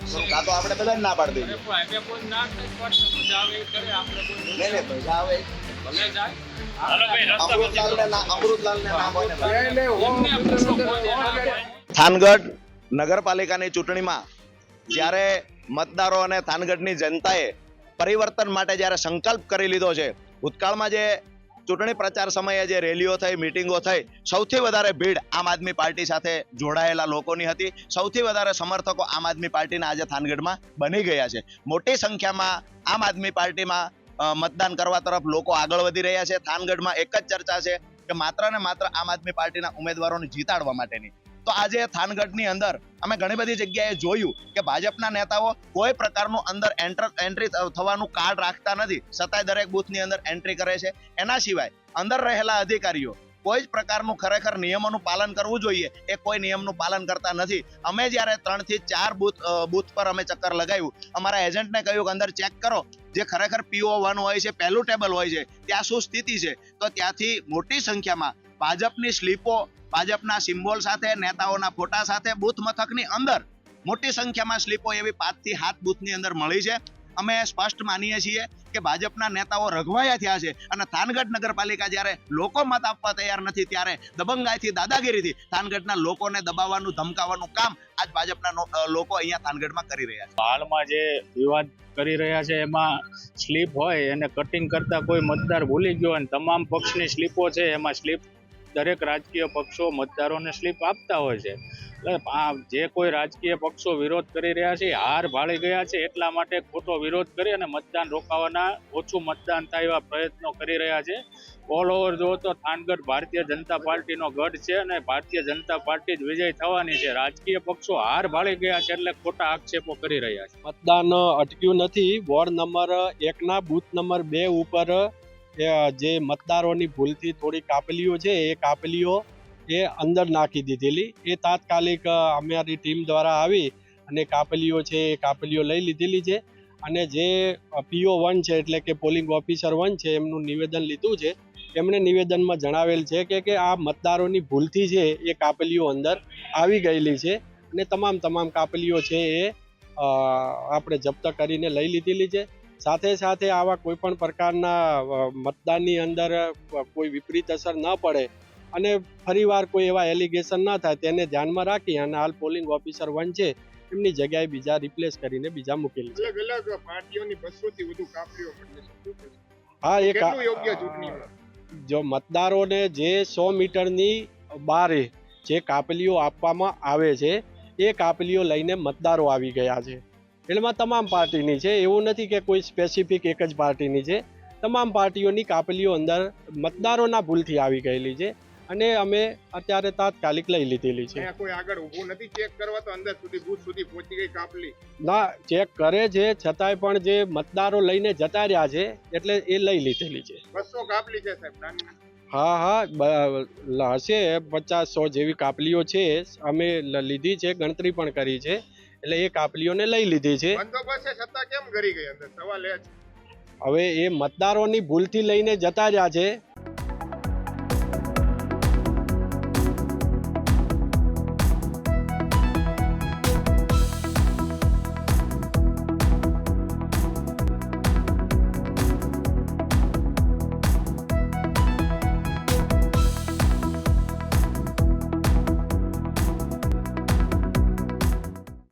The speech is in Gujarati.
આ તો આપણે બધા ના પાડી દઈએ. નહીં મજા આવે. અમૃતલાલને નામ હોય ને. થાનગઢ નગરપાલિકાની ચૂંટણીમાં જ્યારે મતદારો અને થાનગઢની જનતાએ પરિવર્તન માટે જ્યારે સંકલ્પ કરી લીધો છે, ભૂતકાળમાં જે ચૂંટણી પ્રચાર સમયે જે રેલીઓ થઈ, મિટિંગો થઈ, સૌથી વધારે ભીડ આમ આદમી પાર્ટી સાથે જોડાયેલા લોકોની હતી. સૌથી વધારે સમર્થકો આમ આદમી પાર્ટીના આજે થાનગઢમાં બની ગયા છે. મોટી સંખ્યામાં આમ આદમી પાર્ટીમાં મતદાન કરવા તરફ લોકો આગળ વધી રહ્યા છે. થાનગઢમાં એક જ ચર્ચા છે કે માત્ર ને માત્ર આમ આદમી પાર્ટીના ઉમેદવારોને જીતાડવા માટેની. તો આજે થાનગઢની અંદર અમે ઘણી બધી જગ્યાએ જોયું કે ભાજપના નેતાઓ કોઈ પ્રકારનું અંદર એન્ટ્રી થવાનું કાર્ડ રાખતા નથી, છતાંય દરેક બૂથની અંદર એન્ટ્રી કરે છે. એના સિવાય અંદર રહેલા અધિકારીઓ કોઈ જ પ્રકારનું ખરેખર નિયમોનું પાલન કરવું જોઈએ એ કોઈ નિયમનું પાલન કરતા નથી. અમે જ્યારે 3 થી 4 બૂથ પર અમે ચક્કર લગાવ્યું, અમારા એજન્ટને કહ્યું કે અંદર ચેક કરો, જે ખરેખર PO1 હોય છે, પહેલું ટેબલ હોય છે, ત્યાં શું સ્થિતિ છે. તો ત્યાંથી મોટી સંખ્યામાં ભાજપની સ્લીપો, ભાજપના સિમ્બોલ સાથે, નેતાઓના ફોટા સાથે બૂથ મથકની અંદર મોટી સંખ્યામાં સ્લીપો એવી 5 થી 7 બૂથની અંદર મળી છે. અમે સ્પષ્ટ માનીએ છીએ કે ભાજપના નેતાઓ રઘવાયા થયા છે અને થાનગઢ નગરપાલિકા જ્યારે લોકો મત આપવા તૈયાર નથી ત્યારે દબંગાઈથી, દાદાગીરીથી થાનગઢના લોકોને દબાવવાનું, ધમકાવવાનું કામ આજ ભાજપના લોકો અહીંયા થાનગઢમાં કરી રહ્યા છે. હાલમાં જે વિવાદ કરી રહ્યા છે એમાં સ્લીપ હોય એને કટિંગ કરતા કોઈ મતદાર ભૂલી ગયો અને તમામ પક્ષની સ્લીપો છે એમાં સ્લીપ દરેક રાજકીય પક્ષો મતદારોને સ્લીપ આપતા હોય છે. એટલે જે કોઈ રાજકીય પક્ષો વિરોધ કરી રહ્યા છે, હાર ભાળી ગયા છે, એટલા માટે ખોટો વિરોધ કરી અને મતદાન રોકાવાના, ઓછું મતદાન થાય એવા પ્રયત્નો કરી રહ્યા છે. ઓલ ઓવર જો તો થાનગઢ ભારતીય જનતા પાર્ટીનો ગઢ છે અને ભારતીય જનતા પાર્ટી જ વિજય થવાની છે. રાજકીય પક્ષો હાર ભાળી ગયા છે એટલે ખોટા આક્ષેપો કરી રહ્યા છે. મતદાન અટક્યું નથી. વોર્ડ નંબર 1 ના બૂથ નંબર 2 ઉપર જે મતદારોની ભૂલથી થોડી કાપલીઓ છે એ કાપલીઓ એ અંદર નાખી દીધેલી. એ તાત્કાલિક અમારી ટીમ દ્વારા આવી અને કાપલીઓ છે એ કાપલીઓ લઈ લીધેલી છે. અને જે PO1 છે એટલે કે પોલિંગ ઓફિસર 1 છે એમનું નિવેદન લીધું છે. એમણે નિવેદનમાં જણાવેલ છે કે આ મતદારોની ભૂલથી છે એ કાપલીઓ અંદર આવી ગયેલી છે અને તમામ કાપલીઓ છે એ આપણે જપ્ત કરીને લઈ લીધેલી છે. સાથે સાથે આવા કોઈ પણ પ્રકારના મતદાનની અંદર કોઈ વિપરીત અસર ન પડે અને ફરીવાર કોઈ એવા એલિગેશન ન થાય તેને ધ્યાનમાં રાખી અને હાલ પોલિંગ ઓફિસર 1 છે એમની જગ્યાએ બીજા રિપ્લેસ કરીને બીજા મૂકેલી છે. અલગ પાર્ટીઓની 200 થી વધુ કાપલીઓ મળે છે. હા, એ કેટલું યોગ્ય ચૂંટણીમાં જો મતદારોને જે 100 મીટરની બારે જે કાપલીઓ આપવામાં આવે છે એ કાપલીઓ લઈને મતદારો આવી ગયા છે. એમાં તમામ પાર્ટીની છે, એવું નથી કે કોઈ સ્પેસિફિક એક જ પાર્ટીની છે. તમામ પાર્ટીઓની કાપલીઓ અંદર મતદારોના ભૂલથી આવી ગયેલી છે અને અમે અત્યારે તાત્કાલિક લઈ લીધેલી છે. કોઈ આગળ ઊભું નથી ચેક કરવા, તો અંદર સુધી બૂથ સુધી પહોંચી ગઈ કાપલી? ના, ચેક કરે છે છતાંય પણ જે મતદારો લઈને જતા રહ્યા છે એટલે એ લઈ લીધેલી છે. 200 કાપલી છે સાહેબ? હા, હશે 50-100 જેવી કાપલીઓ છે. અમે લીધી છે, ગણતરી પણ કરી છે, એટલે એ કાપલીઓને લઈ લીધી છે. બંદોબસ્ત છે છતાં કેમ કરી ગઈ અંદર? સવાલ એ છે. હવે એ મતદારોની ભૂલથી લઈને જતા રહ્યા છે